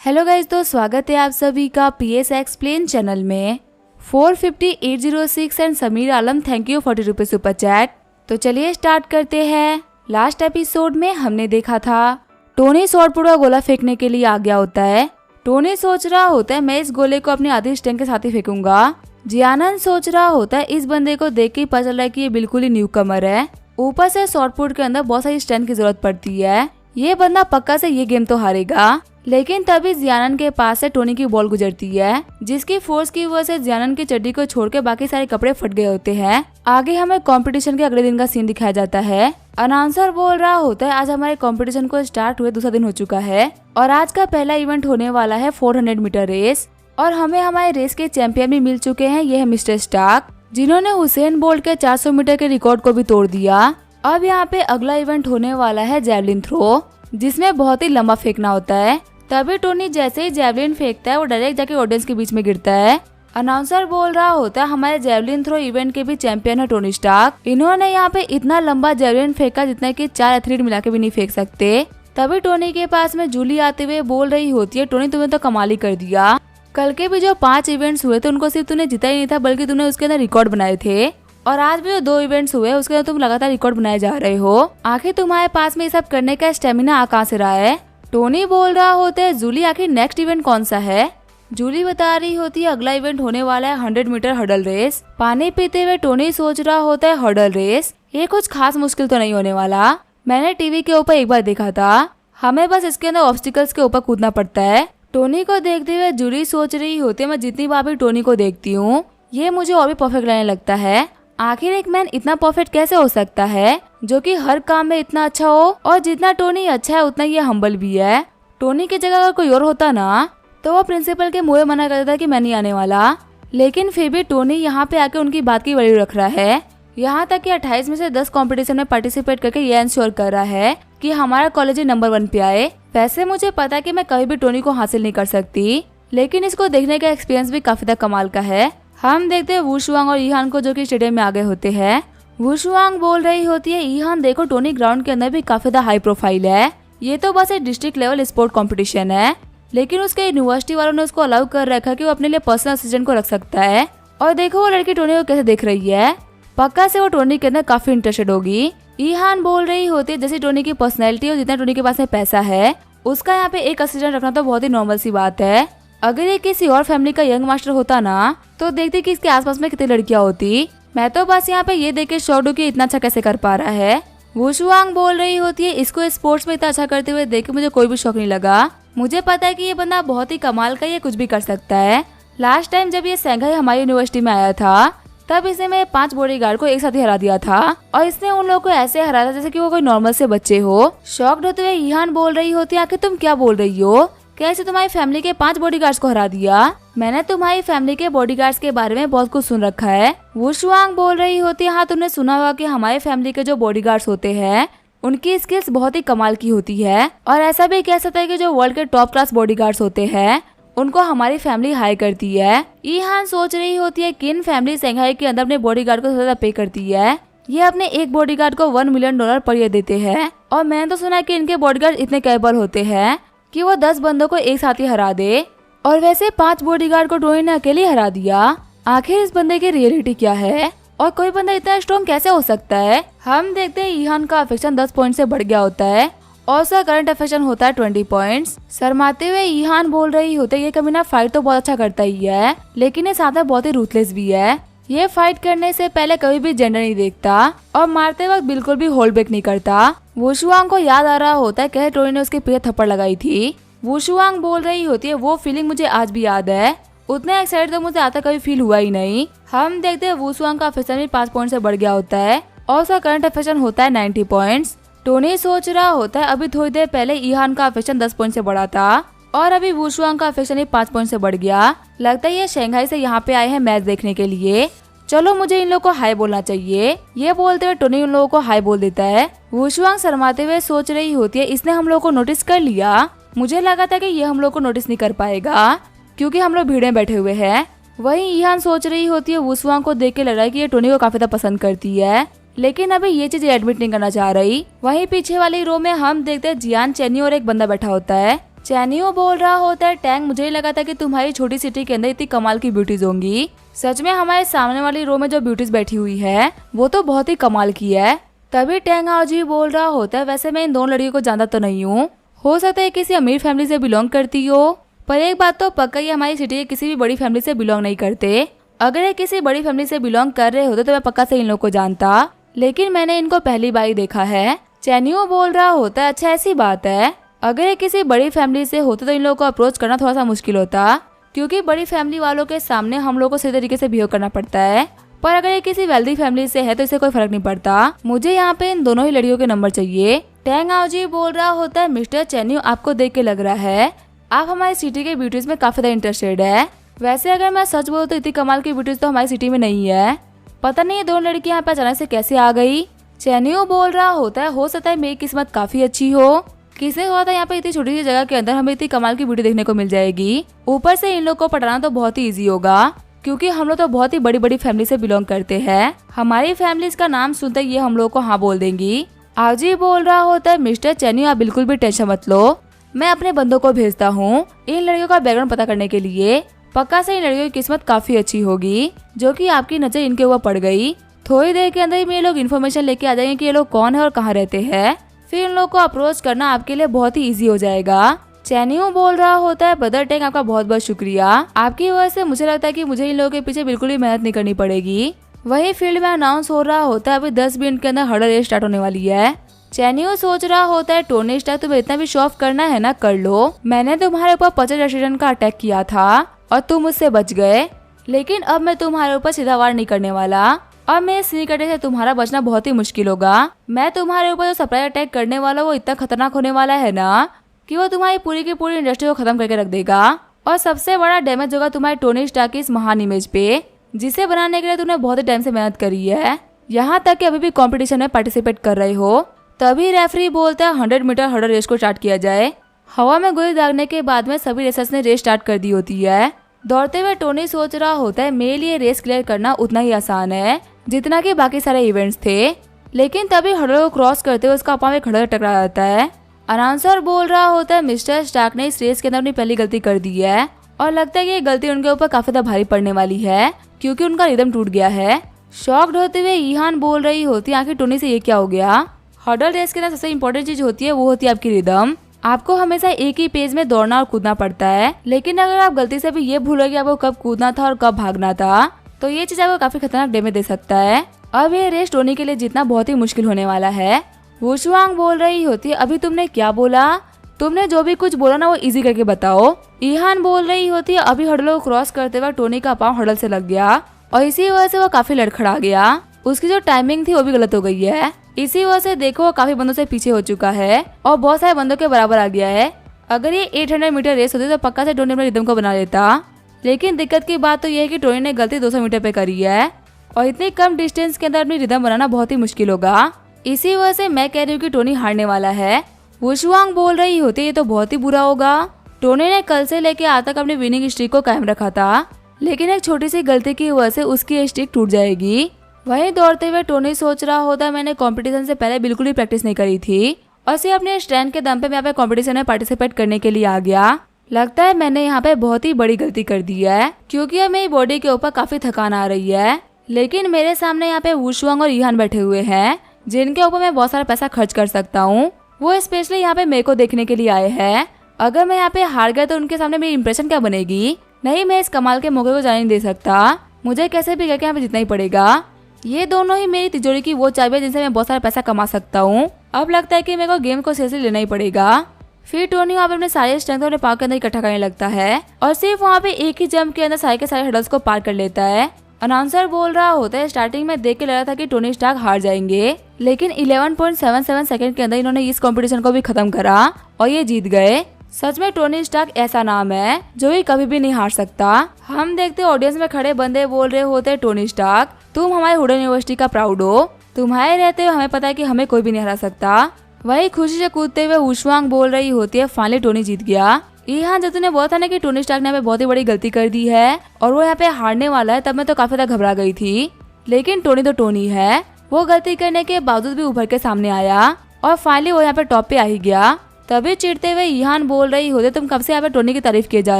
Hello guys, तो स्वागत है आप सभी का PS एक्सप्लेन चैनल में। 450-806 and Sameer Alam, thank you 40 rupees super chat. तो चलिए स्टार्ट करते हैं। लास्ट एपिसोड में हमने देखा था टोनी शॉटपुट का गोला फेंकने के लिए आ गया होता है। टोनी सोच रहा होता है मैं इस गोले को अपनी आधी स्टैंग के साथ ही फेंकूंगा। जियानन सोच रहा होता है इस बंदे को देख के पता चल रहा है कि ये बिल्कुल ही न्यू कमर है। ऊपर से शॉटपुट के अंदर बहुत सारी स्ट्रेंथ की जरूरत पड़ती है। ये बंदा पक्का से ये गेम तो हारेगा। लेकिन तभी जियानन के पास से टोनी की बॉल गुजरती है, जिसकी फोर्स की वजह से जियानन की चड्डी को छोड़ के बाकी सारे कपड़े फट गए होते हैं। आगे हमें कंपटीशन के अगले दिन का सीन दिखाया जाता है। अनाउंसर बोल रहा होता है आज हमारे कंपटीशन को स्टार्ट हुए दूसरा दिन हो चुका है और आज का पहला इवेंट होने वाला है 400 मीटर रेस। और हमें हमारे रेस के चैंपियन भी मिल चुके हैं। ये है मिस्टर स्टार्क, जिन्होंने हुसैन बोल्ट के 400 मीटर के रिकॉर्ड को भी तोड़ दिया। अब यहाँ पे अगला इवेंट होने वाला है जैवलिन थ्रो, जिसमें बहुत ही लंबा फेंकना होता है। तभी टोनी जैसे ही जैवलिन फेंकता है वो डायरेक्ट जाके ऑडियंस के बीच में गिरता है। अनाउंसर बोल रहा होता है हमारे जैवलिन थ्रो इवेंट के भी चैंपियन है टोनी स्टार्क। इन्होंने यहाँ पे इतना लंबा जैवलिन फेंका जितना कि 4 एथलीट मिला के भी नहीं फेंक सकते। तभी टोनी के पास में जूली आते हुए बोल रही होती है टोनी तुम्हें तो कमाल ही कर दिया। कल के भी जो 5 इवेंट्स हुए थे उनको सिर्फ तूने जीता ही नहीं था बल्कि तूने उसके अंदर रिकॉर्ड बनाए थे। और आज भी जो 2 इवेंट्स हुए उसके अंदर तुम लगातार रिकॉर्ड बनाए जा रहे हो। आखिर तुम्हारे पास में ये सब करने का स्टेमिना कहाँ से रहा है? टोनी बोल रहा होता है जूली आखिर नेक्स्ट इवेंट कौन सा है? जूली बता रही होती है अगला इवेंट होने वाला है 100 मीटर हडल रेस। पानी पीते हुए टोनी सोच रहा होता है हडल रेस ये कुछ खास मुश्किल तो नहीं होने वाला। मैंने टीवी के ऊपर एक बार देखा था, हमें बस इसके अंदर ऑब्स्टिकल्स के ऊपर कूदना पड़ता है। टोनी को देखते हुए जूली सोच रही होती है मैं जितनी बार भी टोनी को देखती हूँ ये मुझे और भी परफेक्ट लगने लगता है। आखिर एक मैन इतना परफेक्ट कैसे हो सकता है जो कि हर काम में इतना अच्छा हो? और जितना टोनी अच्छा है उतना ये हम्बल भी है। टोनी की जगह अगर कोई और होता ना तो वो प्रिंसिपल के मुंह मना कर देता कि मैं नहीं आने वाला। लेकिन फिर भी टोनी यहाँ पे आके उनकी बात की वैल्यू रख रहा है। यहाँ तक कि 28 में से 10 कंपटीशन में पार्टिसिपेट करके ये इंश्योर कर रहा है कि हमारा कॉलेज नंबर 1 पे आए। वैसे मुझे पता है कि मैं कभी भी टोनी को हासिल नहीं कर सकती, लेकिन इसको देखने का एक्सपीरियंस भी काफी ज्यादा कमाल का है। हम देखते हैं वुशुआंग और ईहान को जो कि स्टेडियम में आगे होते हैं। वुशुआंग बोल रही होती है ईहान देखो टोनी ग्राउंड के अंदर भी काफी ज्यादा हाई प्रोफाइल है। ये तो बस एक डिस्ट्रिक्ट लेवल स्पोर्ट कंपटीशन है, लेकिन उसके यूनिवर्सिटी वालों ने उसको अलाउ कर रखा कि वो अपने लिए पर्सनल असिस्टेंट को रख सकता है। और देखो वो लड़की टोनी को कैसे देख रही है, पक्का से वो टोनी के अंदर काफी इंटरेस्टेड होगी। ईहान बोल रही होती है जैसे टोनी की पर्सनैलिटी और जितना टोनी के पास में पैसा है उसका यहाँ पे एक असिस्टेंट रखना तो बहुत ही नॉर्मल सी बात है। अगर ये किसी और फैमिली का यंग मास्टर होता ना तो देखते कि इसके आसपास में कितनी लड़कियां होती। मैं तो बस यहाँ पे ये देख के शॉक्ड हूँ कि इतना अच्छा कैसे कर पा रहा है। वुशुआंग बोल रही होती है इसको स्पोर्ट्स में इतना अच्छा करते हुए देख के मुझे कोई भी शौक नहीं लगा। मुझे पता है कि ये बंदा बहुत ही कमाल का, ये कुछ भी कर सकता है। लास्ट टाइम जब ये संघाई हमारी यूनिवर्सिटी में आया था तब इसने मेरे 5 बॉडीगार्ड को एक साथ ही हरा दिया था और इसने उन लोगों को ऐसे हराया था जैसे कि वो कोई नॉर्मल से बच्चे हो। शॉक्ड होते हुए ईहान बोल रही होती है आखिर तुम क्या बोल रही हो? कैसे तुम्हारी फैमिली के 5 बॉडीगार्ड्स को हरा दिया? मैंने तुम्हारी फैमिली के बॉडीगार्ड्स के बारे में बहुत कुछ सुन रखा है। वुशुआंग बोल रही होती है हाँ तुमने सुना होगा कि हमारे फैमिली के जो बॉडीगार्ड्स होते हैं उनकी स्किल्स बहुत ही कमाल की होती है। और ऐसा भी कह सकता है कि जो वर्ल्ड के टॉप क्लास बॉडीगार्ड्स होते हैं उनको हमारी फैमिली हायर करती है। ईहान सोच रही होती है किन फैमिली संघाई के अंदर अपने बॉडीगार्ड को ज्यादा पे करती है। ये अपने एक बॉडीगार्ड को $1 मिलियन पर ईयर देते हैं। और मैंने तो सुना कि इनके बॉडीगार्ड इतने कैपेबल होते हैं कि वो 10 बंदों को एक साथ ही हरा दे। और वैसे 5 बॉडीगार्ड को टोनी ने अकेले हरा दिया। आखिर इस बंदे की रियलिटी क्या है और कोई बंदा इतना स्ट्रॉन्ग कैसे हो सकता है? हम देखते हैं ईहान का अफेक्शन 10 पॉइंट से बढ़ गया होता है और उसका करंट अफेक्शन होता है 20 पॉइंट्स। शर्माते हुए ईहान बोल रही होते ये कमीना फाइट तो बहुत अच्छा करता ही है, लेकिन ये साथ में बहुत ही रूथलेस भी है। ये फाइट करने से पहले कभी भी जेंडर नहीं देखता और मारते वक्त बिल्कुल भी होल्ड बैक नहीं करता। वुशुआंग को याद आ रहा होता है कैसे टोनी ने उसके पैर थप्पड़ लगाई थी। वुशुआंग बोल रही होती है वो फीलिंग मुझे आज भी याद है, उतना एक्साइटेड तो मुझे आता कभी फील हुआ ही नहीं। हम देखते हैं वुशुआंग का अफेक्शन भी 5 पॉइंट से बढ़ गया होता है और उसका करंट अफेक्शन होता है 90 पॉइंट्स। टोनी सोच रहा होता है अभी थोड़ी देर पहले ईहान का अफेक्शन 10 पॉइंट से बढ़ा था और अभी वुशुआंग का अफेक्शन ही 5 पॉइंट से बढ़ गया। लगता है ये शंघाई से यहाँ पे आए हैं मैच देखने के लिए। चलो मुझे इन लोगों को हाई बोलना चाहिए। ये बोलते हुए टोनी उन लोगों को हाई बोल देता है। वुशुआंग शर्माते हुए सोच रही होती है इसने हम लोगों को नोटिस कर लिया। मुझे लगा था कि ये हम लोग को नोटिस नहीं कर पाएगा क्योंकि हम लोग भीड़ में बैठे हुए हैं। वहीं ईहान सोच रही होती है वुशुआंग को देख के लग रहा है कि ये टोनी को काफी ज्यादा पसंद करती है। लेकिन अभी ये चीज एडमिट नहीं करना चाह रही। वहीं पीछे वाली रो में हम देखते हैं जियान, चेनी और एक बंदा बैठा होता है। चैनियो बोल रहा होता है, टैंग मुझे ही लगा था कि तुम्हारी छोटी सिटी के अंदर इतनी कमाल की ब्यूटीज होंगी। सच में हमारे सामने वाली रो में जो ब्यूटीज बैठी हुई है वो तो बहुत ही कमाल की है। तभी टैंग आओजी बोल रहा होता है, वैसे मैं इन दोनों लड़कियों को जानता तो नहीं हूँ, हो सकता है किसी अमीर फैमिली से बिलोंग करती हो, पर एक बात तो पक्का ये हमारी सिटी के किसी भी बड़ी फैमिली से बिलोंग नहीं करते। अगर ये किसी बड़ी फैमिली से बिलोंग कर रहे होते तो मैं पक्का से इन लोगों को जानता, लेकिन मैंने इनको पहली बार ही देखा है। चैनियो बोल रहा होता है, अच्छा ऐसी बात है। अगर ये किसी बड़ी फैमिली से होते तो इन लोगों को अप्रोच करना थोड़ा सा मुश्किल होता, क्योंकि बड़ी फैमिली वालों के सामने हम लोगों को सही तरीके से बिहेव करना पड़ता है। पर अगर ये किसी वेल्दी फैमिली से है तो इसे कोई फर्क नहीं पड़ता। मुझे यहाँ पे इन दोनों ही लड़कियों के नंबर चाहिए। टैंग आओजी बोल रहा होता है, मिस्टर चैनियो आपको देख के लग रहा है आप हमारी सिटी के ब्यूटीज में काफी ज्यादा इंटरेस्टेड है। वैसे अगर मैं सच बोलूं तो इतनी कमाल की ब्यूटीज तो हमारी सिटी में नहीं है। पता नहीं ये दोनों लड़की यहाँ पे अचानक से कैसे आ गई। चैनियो बोल रहा होता है, हो सकता है मेरी किस्मत काफी अच्छी हो, किसने हुआ था यहाँ पे इतनी छोटी सी जगह के अंदर हमें इतनी कमाल की ब्यूटी देखने को मिल जाएगी। ऊपर से इन लोग को पटाना तो बहुत ही इजी होगा, क्योंकि हम लोग तो बहुत ही बड़ी बड़ी फैमिली से बिलोंग करते हैं। हमारी फैमिलीज का नाम सुनते ये हम लोग को हाँ बोल देंगी। आजी बोल रहा होता है, मिस्टर चैनियो आप बिल्कुल भी टेंशन मत लो, मैं अपने बंदों को भेजता हूँ इन लड़कियों का बैकग्राउंड पता करने के लिए। पक्का से इन लड़कियों की किस्मत काफी अच्छी होगी जो कि आपकी नजर इनके ऊपर पड़ गई। थोड़ी देर के अंदर ही ये लोग इन्फॉर्मेशन लेके आ जाएंगे कि ये लोग कौन है और कहाँ रहते हैं। फिर इन लोग को अप्रोच करना आपके लिए बहुत ही इजी हो जाएगा। चैनियो बोल रहा होता है, ब्रदर टैंग आपका बहुत बहुत शुक्रिया, आपकी वजह से मुझे लगता है कि मुझे इन लोगों के पीछे बिल्कुल भी मेहनत नहीं करनी पड़ेगी। वही फील्ड में अनाउंस हो रहा होता है, अभी 10 मिनट के अंदर हर्डल रेस स्टार्ट होने वाली है। चैनियो सोच रहा होता है, टोनी स्टार्क तुम्हें इतना भी शो ऑफ करना है ना, कर लो। मैंने तुम्हारे ऊपर 50 रेस्टोरेंट का अटैक किया था और तुम मुझसे बच गए, लेकिन अब मैं तुम्हारे ऊपर सीधा वार नहीं करने वाला। अब मेरे स्नीक अटैक से तुम्हारा बचना बहुत ही मुश्किल होगा। मैं तुम्हारे ऊपर जो सरप्राइज अटैक करने वाला वो इतना खतरनाक होने वाला है ना कि वो तुम्हारी पूरी की पूरी इंडस्ट्री को खत्म करके रख देगा। और सबसे बड़ा डैमेज होगा तुम्हारे टोनी स्टार्क की इस महान इमेज पे, जिसे बनाने के लिए तुमने बहुत ही टाइम से मेहनत करी है, यहाँ तक कि अभी भी कंपटीशन में पार्टिसिपेट कर रहे हो। तभी रेफरी बोलता है 100 मीटर हर्डल रेस को स्टार्ट किया जाए। हवा में गोली दागने के बाद में सभी रेसर्स ने रेस स्टार्ट कर दी होती है। दौड़ते हुए टोनी सोच रहा होता है, मेरे लिए रेस क्लियर करना उतना ही आसान है जितना कि बाकी सारे इवेंट्स थे। लेकिन तभी हर्डल को क्रॉस करते हुए उसका पांव एक हर्डल टकरा जाता है। अनाउंसर बोल रहा होता है, मिस्टर स्टार्क ने इस रेस के अंदर अपनी पहली गलती कर दी है और लगता है कि ये गलती उनके ऊपर काफी ज्यादा भारी पड़ने वाली है, क्योंकि उनका रिदम टूट गया है। शॉक्ड होते हुए ईहान बोल रही होती है, आखिर टोनी से ये क्या हो गया। हर्डल रेस के अंदर सबसे इम्पोर्टेंट चीज होती है वो होती है आपकी रिदम। आपको हमेशा एक ही पेज में दौड़ना और कूदना पड़ता है, लेकिन अगर आप गलती से भी ये भूलोगे कि आपको कब कूदना था और कब भागना था तो ये चीज आपको काफी खतरनाक डैमेज दे सकता है। अब ये रेस टोनी के लिए जीतना बहुत ही मुश्किल होने वाला है। वुशुआंग बोल रही होती है, अभी तुमने क्या बोला, तुमने जो भी कुछ बोला ना वो इजी करके बताओ। ईहान बोल रही होती है, अभी हर्डलों को क्रॉस करते वक्त टोनी का पाँव हर्डल से लग गया और इसी वजह से वो काफी लड़खड़ा गया। उसकी जो टाइमिंग थी वो भी गलत हो गई है। इसी वजह से देखो वो काफी बंदों से पीछे हो चुका है और बहुत सारे बंदों के बराबर आ गया है। अगर ये 800 मीटर रेस होती तो पक्का से टोनी अपने रिदम को बना लेता, लेकिन दिक्कत की बात तो ये है कि टोनी ने गलती 200 मीटर पे करी है और इतनी कम डिस्टेंस के अंदर अपनी रिदम बनाना बहुत ही मुश्किल होगा। इसी वजह से मैं कह रही हूँ कि टोनी हारने वाला है। वुशुआंग बोल रही होती है, ये तो बहुत ही बुरा होगा। टोनी ने कल से लेके आज तक अपनी विनिंग स्ट्रीक को कायम रखा था, लेकिन एक छोटी सी गलती की वजह से उसकी स्ट्रीक टूट जाएगी। वहीं दौड़ते हुए टोनी सोच रहा होता है, मैंने कंपटीशन से पहले बिल्कुल ही प्रैक्टिस नहीं करी थी और सिर्फ अपने स्ट्रेंथ के दम पे मैं यहाँ पे कंपटीशन में पार्टिसिपेट करने के लिए आ गया। लगता है मैंने यहाँ पे बहुत ही बड़ी गलती कर दी है, क्योंकि अब मेरी बॉडी के ऊपर काफी थकान आ रही है। लेकिन मेरे सामने यहाँ पे वुशुआंग और ईहान बैठे हुए हैं जिनके ऊपर मैं बहुत सारा पैसा खर्च कर सकता हूँ। वो स्पेशली यहाँ पे मेरे को देखने के लिए आए हैं। अगर मैं यहाँ पे हार गया तो उनके सामने मेरी इंप्रेशन क्या बनेगी। नहीं, मैं इस कमाल के मौके को जाने नहीं दे सकता, मुझे कैसे भी करके यहाँ पे जीतना ही पड़ेगा। ये दोनों ही मेरी तिजोरी की वो चाबी है जिनसे मैं बहुत सारा पैसा कमा सकता हूँ। अब लगता है कि मेरे को गेम को सीरियसली लेना ही पड़ेगा। फिर टोनी वहाँ पे अपने सारे स्ट्रेंथ अपने पाँव के अंदर इकट्ठा करने लगता है और सिर्फ वहाँ पे एक ही जंप के अंदर सारे के सारे हर्डल्स को पार कर लेता है। अनाउंसर बोल रहा होता है, स्टार्टिंग में देख के लगा था कि टोनी स्टार्क हार जाएंगे, लेकिन 11.77 सेकंड के अंदर इन्होंने इस कंपटीशन को भी खत्म करा और ये जीत गए। सच में टोनी स्टार्क ऐसा नाम है जो ही कभी भी नहीं हार सकता। हम देखते ऑडियंस में खड़े बंदे बोल रहे होते, टोनी स्टार्क तुम हमारे हुडन यूनिवर्सिटी का प्राउड हो, तुम्हारे रहते हुए हमें पता है कि हमें कोई भी नहीं हरा सकता। वही खुशी से कूदते हुए वुशुआंग बोल रही होती है, फाइनली टोनी जीत गया। ईहान जब तूने बोला था ना कि टोनी स्टार्क ने यहाँ पे बहुत ही बड़ी गलती कर दी है और वो यहाँ पे हारने वाला है, तब मैं तो काफी ज्यादा घबरा गई थी। लेकिन टोनी तो टोनी है, वो गलती करने के बावजूद भी उभर के सामने आया और फाइनली वो यहाँ पे टॉप पे आ ही गया। तभी चिढ़ते हुए ईहान बोल रही होते तुम कब से यहाँ पे टोनी की तारीफ किए जा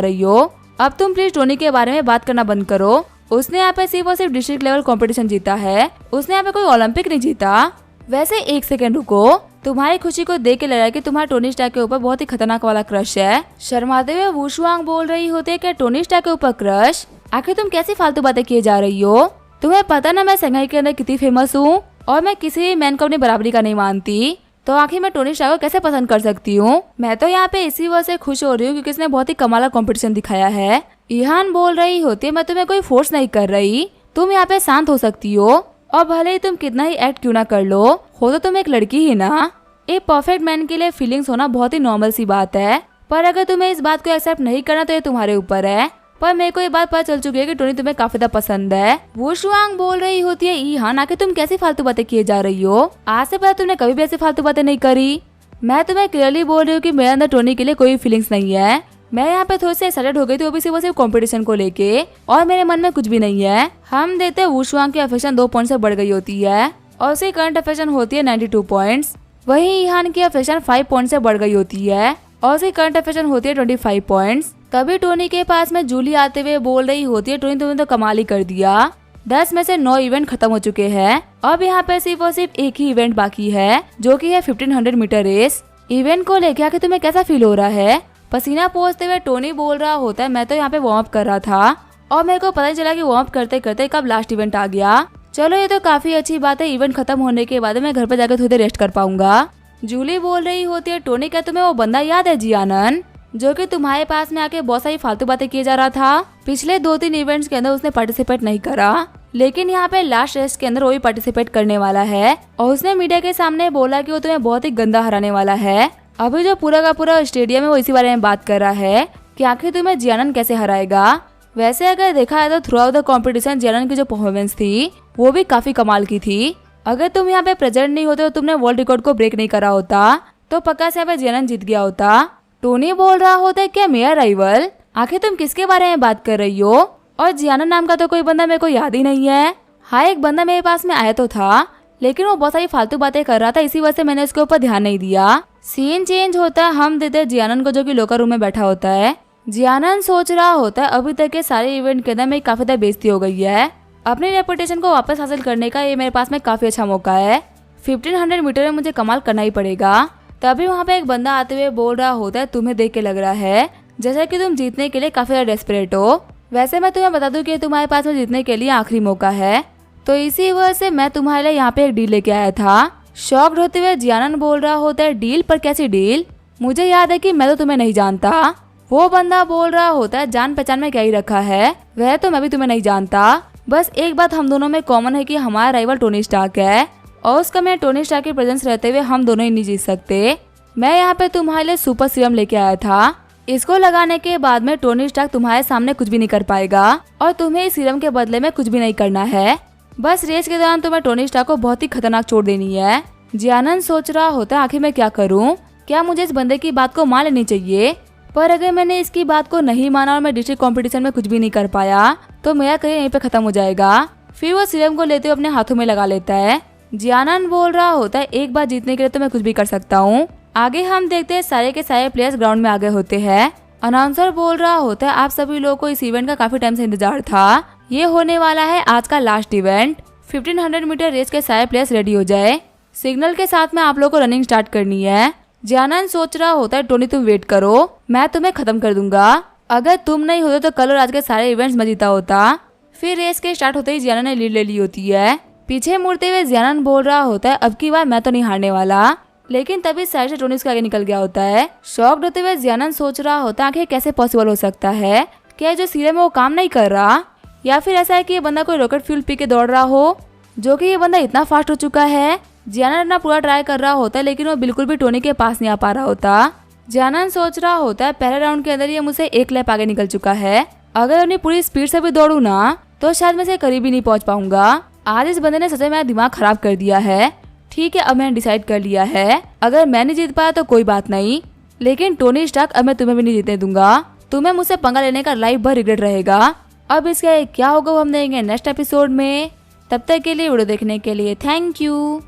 रही हो, अब तुम प्लीज टोनी के बारे में बात करना बंद करो। उसने यहाँ पे सिर्फ और सिर्फ डिस्ट्रिक्ट लेवल कंपटीशन जीता है, उसने यहाँ पे कोई ओलंपिक नहीं जीता। वैसे एक सेकंड रुको, तुम्हारी खुशी को देख के लग रहा है कि तुम्हारा टोनी स्टार्क के ऊपर बहुत ही खतरनाक वाला क्रश है। शर्माते हुए वू शुआंग बोल रही होती है कि टोनी स्टार्क के ऊपर क्रश, आखिर तुम कैसी फालतू बातें किए जा रही हो। तुम्हें पता ना मैं शंघाई के अंदर कितनी फेमस हूँ और मैं किसी भी मैन को अपनी बराबरी का नहीं मानती, तो आखिर मैं टोनी स्टार्क को कैसे पसंद कर सकती हूँ। मैं तो यहाँ पे इसी वजह से खुश हो रही हूँ क्योंकि इसने बहुत ही कमाल का कंपटीशन दिखाया है। ईहान बोल रही होती है मैं तुम्हें कोई फोर्स नहीं कर रही, तुम यहाँ पे शांत हो सकती हो और भले ही तुम कितना ही एक्ट क्यों ना कर लो, हो तो तुम एक लड़की ही ना। एक परफेक्ट मैन के लिए फीलिंग्स होना बहुत ही नॉर्मल सी बात है, पर अगर तुम्हें इस बात को एक्सेप्ट नहीं करना तो ये तुम्हारे ऊपर है। पर मेरे को ये बात पता चल चुकी है कि टोनी तुम्हें काफी ज्यादा पसंद है। वो शुआंग बोल रही होती है ईहान आखिर तुम कैसी फालतू बातें किए जा रही हो, आज से पहले तुमने कभी भी ऐसी फालतू बातें नहीं करी। मैं तुम्हें क्लियरली बोल रही हूँ कि मेरे अंदर टोनी के लिए कोई फीलिंग्स नहीं है। मैं यहाँ पे थोड़ी सी एक्साइटेड हो गई थी, वो भी सिर्फ कंपटीशन को लेके, और मेरे मन में कुछ भी नहीं है। हम देखते हैं वू शुआंग की अफेक्शन 2 पॉइंट से बढ़ गई होती है और उसकी करंट अफेक्शन होती है 92 पॉइंट्स। वहीं ईहान की अफेक्शन 5 पॉइंट से बढ़ गई होती है और उसकी करंट अफेक्शन होती है 25 पॉइंट्स। तभी टोनी के पास में जूली आते हुए बोल रही होती है टोनी तुमने तो कमाल ही कर दिया, 10 में से 9 इवेंट खत्म हो चुके हैं, अब यहाँ पे सिर्फ और सिर्फ एक ही इवेंट बाकी है जो कि है 1500 मीटर रेस। इवेंट को लेके आके तुम्हें कैसा फील हो रहा है। पसीना पोंछते हुए टोनी बोल रहा होता है मैं तो यहाँ पे वार्म अप कर रहा था और मेरे को पता नहीं चला कि वार्म अप करते करते कब लास्ट इवेंट आ गया। चलो ये तो काफी अच्छी बात है, इवेंट खत्म होने के बाद मैं घर पे जाकर थोड़ी देर रेस्ट कर पाऊंगा। जूली बोल रही होती है टोनी क्या तुम्हें वो बंदा याद है जियानन, जो कि तुम्हारे पास में आके बहुत सारी फालतू बातें किए जा रहा था। पिछले 2-3 इवेंट्स के अंदर उसने पार्टिसिपेट नहीं करा, लेकिन यहाँ पे लास्ट रेस के अंदर वो भी पार्टिसिपेट करने वाला है और उसने मीडिया के सामने बोला कि वो तुम्हें बहुत ही गंदा हराने वाला है। अभी जो पूरा का पूरा स्टेडियम है वो इसी बारे में बात कर रहा है कि आखिर तुम्हें जियानन कैसे हराएगा। वैसे अगर देखा है तो थ्रू आउट द कॉम्पिटिशन जियानन की जो परफॉर्मेंस थी वो भी काफी कमाल की थी। अगर तुम यहाँ पे प्रेजेंट नहीं होते और तुमने वर्ल्ड रिकॉर्ड को ब्रेक नहीं करा होता तो पक्का से यहाँ पे जियानन जीत गया होता। टोनी बोल रहा होता है क्या मेरा राइवल, आखिर तुम किसके बारे में बात कर रही हो, और जियानन नाम का तो कोई बंदा मेरे को याद ही नहीं है। हाँ एक बंदा मेरे पास में आया तो था, लेकिन वो बहुत सारी फालतू बातें कर रहा था, इसी वजह से मैंने उसके ऊपर ध्यान नहीं दिया। सीन चेंज होता है, हम देते हैं जियानन को जो कि लोकर रूम में बैठा होता है। जियानन सोच रहा होता है अभी तक के सारे इवेंट के अंदर मेरी काफी ज्यादा बेइज्जती हो गई है, अपनी रेपुटेशन को वापस हासिल करने का ये मेरे पास में काफी अच्छा मौका है। 1500 मीटर में मुझे कमाल करना ही पड़ेगा। तभी वहाँ पे एक बंदा आते हुए बोल रहा होता है तुम्हें देख के लग रहा है जैसे कि तुम जीतने के लिए काफी ज्यादा डेस्परेट हो। वैसे मैं तुम्हें बता दूं कि तुम्हारे पास में जीतने के लिए आखिरी मौका है, तो इसी वजह से मैं तुम्हारे लिए यहाँ पे एक डील लेके आया था। शॉक्ड होते हुए जियानन बोल रहा होता है डील, पर कैसी डील, मुझे याद है कि मैं तो तुम्हें नहीं जानता। वो बंदा बोल रहा होता है जान पहचान में क्या ही रखा है, वह तो मैं भी तुम्हें नहीं जानता, बस एक बात हम दोनों में कॉमन है कि हमारा राइवल टोनी स्टार्क है और उसका मैं टोनी स्टार्क की प्रेजेंस रहते हुए हम दोनों ही नहीं जीत सकते। मैं यहाँ पे तुम्हारे लिए सुपर सीरम लेके आया था, इसको लगाने के बाद में टोनी स्टार्क तुम्हारे सामने कुछ भी नहीं कर पाएगा और तुम्हें इस सीरम के बदले में कुछ भी नहीं करना है, बस रेस के दौरान तुम्हें टोनी स्टार्क को बहुत ही खतरनाक चोट देनी है। जियानन सोच रहा होता है आखिर मैं क्या करूं, क्या मुझे इस बंदे की बात को मान लेनी चाहिए, पर अगर मैंने इसकी बात को नहीं माना और मैं डिस्ट्रिक्ट कंपटीशन में कुछ भी नहीं कर पाया तो मेरा करियर यहीं पे खत्म हो जाएगा। फिर वो सीरम को लेते हुए अपने हाथों में लगा लेता है। जियानन बोल रहा होता है एक बार जीतने के लिए तो मैं कुछ भी कर सकता हूँ। आगे हम देखते हैं सारे के सारे प्लेयर्स ग्राउंड में आगे होते हैं। अनाउंसर बोल रहा होता है आप सभी लोगों को इस इवेंट का काफी टाइम से इंतजार था, ये होने वाला है आज का लास्ट इवेंट। 1500 मीटर रेस के सारे प्लेयर्स रेडी हो जाए, सिग्नल के साथ में आप लोगों को रनिंग स्टार्ट करनी है। जियानन सोच रहा होता है टोनी तुम वेट करो, मैं तुम्हें खत्म कर दूंगा, अगर तुम नहीं होते तो कल और आज के सारे इवेंट्स में जीता होता। फिर रेस के स्टार्ट होते ही जियानन ने लीड ले ली होती है। पीछे मुड़ते हुए जियानन बोल रहा होता है अब की बार मैं तो नहीं हारने वाला, लेकिन तभी साइड से टोनी उसके आगे निकल गया होता है। शॉक्ड होते हुए जियानन सोच रहा होता है आखिर कैसे पॉसिबल हो सकता है, क्या जो सीरम है वो काम नहीं कर रहा, या फिर ऐसा है कि ये बंदा कोई रॉकेट फ्यूल पी के दौड़ रहा हो, जो कि ये बंदा इतना फास्ट हो चुका है। जियानन अपना पूरा ट्राई कर रहा होता है लेकिन वो बिल्कुल भी टोनी के पास नहीं आ पा रहा होता। जियानन सोच रहा होता है पहले राउंड के अंदर ये मुझसे 1 लैप आगे निकल चुका है, अगर अपनी पूरी स्पीड से भी दौड़ू ना तो शायद मैं से करीब ही नहीं पहुंच पाऊंगा। आज इस बंदे ने सच में मेरा दिमाग खराब कर दिया है। ठीक है अब मैंने डिसाइड कर लिया है, अगर मैं नहीं जीत पाया तो कोई बात नहीं, लेकिन टोनी स्टार्क अब मैं तुम्हें भी नहीं जीतने दूंगा, तुम्हें मुझसे पंगा लेने का लाइफ भर रिग्रेट रहेगा। अब इसका क्या होगा वो हम देखेंगे नेक्स्ट एपिसोड में। तब तक के लिए वीडियो देखने के लिए थैंक यू।